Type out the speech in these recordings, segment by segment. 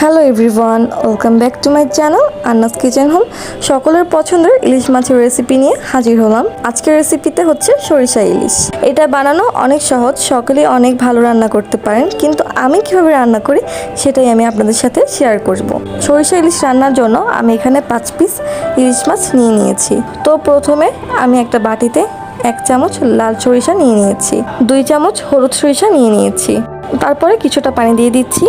Hello everyone, welcome back to my channel Anna's kitchen home. সকলের পছন্দের ইলিশ মাছের recipe নিয়ে হাজির হলাম। আজকের রেসিপিতে হচ্ছে সরিষা ইলিশ। এটা বানানো অনেক সহজ, সকলেই অনেক ভালো রান্না করতে পারেন, কিন্তু আমি কিভাবে রান্না করি সেটাই আমি আপনাদের সাথে শেয়ার করব। সরিষা ইলিশ রান্নার জন্য আমি এখানে 5 পিস ইলিশ মাছ নিয়ে নিয়েছি। তো প্রথমে আমি একটা বাটিতে 1 চামচ লাল সরিষা নিয়ে নিয়েছি, 2 চামচ হলুদ সরিষা নিয়ে নিয়েছি। তারপরে কিছুটা পানি দিয়ে দিচ্ছি।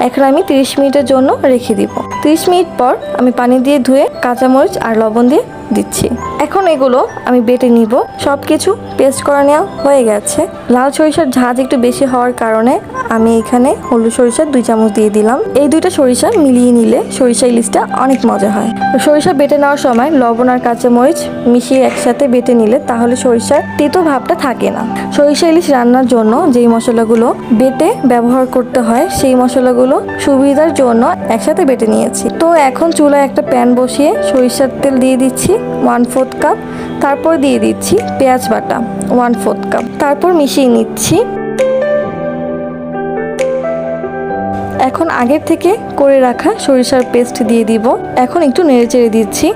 এখন আমি 30 মিনিটের জন্য রেখে দিব। 30 মিনিট পর আমি পানি দিয়ে ধুয়ে কাঁচামরিচ আর লবণ দিয়ে দিচ্ছি। এখন এগুলো আমি বেটে নিব। সব কিছু পেস্ট করে নেওয়া হয়ে গেছে। লাল সরিষার ঝাঁজ একটু বেশি হওয়ার কারণে আমি এখানে হলুদ সরিষা 2 চামচ দিয়ে দিলাম। এই দুইটা সরিষা মিলিয়ে নিলে সরিষা ইলিশটা অনেক মজা হয়। সরিষা বেটে নেওয়ার সময় লবণ আর কাঁচামরিচ মিশিয়ে একসাথে বেটে নিলে তাহলে সরিষার তেতো ভাবটা থাকে না। সরিষা ইলিশ রান্নার জন্য যেই মশলাগুলো বেটে ব্যবহার করতে হয় সেই মশলাগুলো সুবিধার জন্য একসাথে বেটে নিয়েছি। তো এখন চুলায় একটা প্যান বসিয়ে সরিষার তেল দিয়ে দিচ্ছি 1/4 কাপ। তারপর দিয়ে দিচ্ছি পেঁয়াজ বাটা 1/4 কাপ। তারপর মিশিয়ে নিচ্ছি। এখন আগের থেকে করে রাখা সরিষার পেস্ট দিয়ে দিব। এখন একটু নেড়েচেড়ে দিচ্ছি।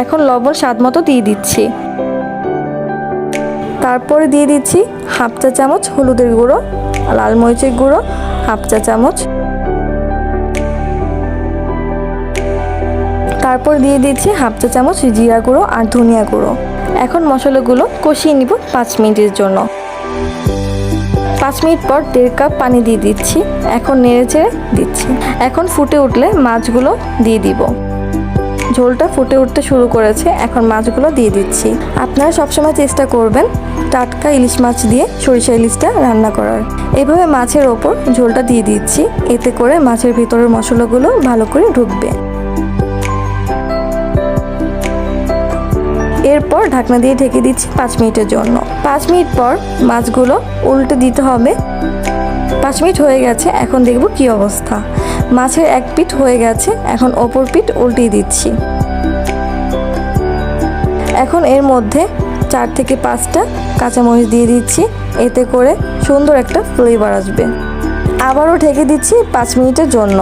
এখন লবণ স্বাদ মতো দিয়ে দিচ্ছি। তারপরে দিয়ে দিচ্ছি 1/2 চা চামচ হলুদের গুঁড়ো, লাল মরিচের গুঁড়ো 1/2 চা চামচ। তারপর দিয়ে দিচ্ছি 1/2 চা চামচ জিরা গুঁড়ো আর ধনিয়া গুঁড়ো। এখন মশলাগুলো কষিয়ে নিব 5 মিনিটের জন্য। 5 মিনিট পর 1.5 কাপ পানি দিয়ে দিচ্ছি। এখন নেড়েচেড়ে দিচ্ছি। এখন ফুটে উঠলে মাছগুলো দিয়ে দিব। ঝোলটা ফুটে উঠতে শুরু করেছে, এখন মাছগুলো দিয়ে দিচ্ছি। আপনারা সবসময় চেষ্টা করবেন টাটকা ইলিশ মাছ দিয়ে সরিষা ইলিশটা রান্না করার। এইভাবে মাছের ওপর ঝোলটা দিয়ে দিচ্ছি, এতে করে মাছের ভিতরের মশলাগুলো ভালো করে ঢুকবে। এরপর ঢাকনা দিয়ে ঢেকে দিচ্ছি 5 মিনিটের জন্য। 5 মিনিট পর মাছগুলো উল্টে দিতে হবে। 5 মিনিট হয়ে গেছে, এখন দেখব কি অবস্থা। মাছের এক পিঠ হয়ে গেছে, এখন অপর পিঠ উল্টিয়ে দিচ্ছি। এখন এর মধ্যে 4 থেকে 5টা কাঁচামরিচ দিয়ে দিচ্ছি, এতে করে সুন্দর একটা ফ্লেভার আসবে। আবারও ঢেকে দিচ্ছি 5 মিনিটের জন্য।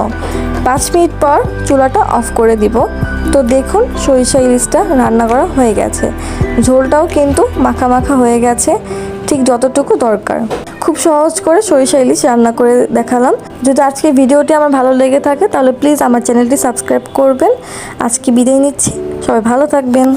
5 মিনিট পর চুলাটা অফ করে দিব। তো দেখুন সরিষা ইলিশটা রান্না করা হয়ে গেছে। ঝোলটাও কিন্তু মাখা মাখা হয়ে গেছে, ঠিক যতটুকু দরকার। খুব সহজ করে সরিষা ইলিশ রান্না করে দেখালাম। যদি আজকে ভিডিওটি আমার ভালো লেগে থাকে তাহলে প্লিজ আমার চ্যানেলটি সাবস্ক্রাইব করবেন। আজকে বিদায় নিচ্ছি, সবাই ভালো থাকবেন।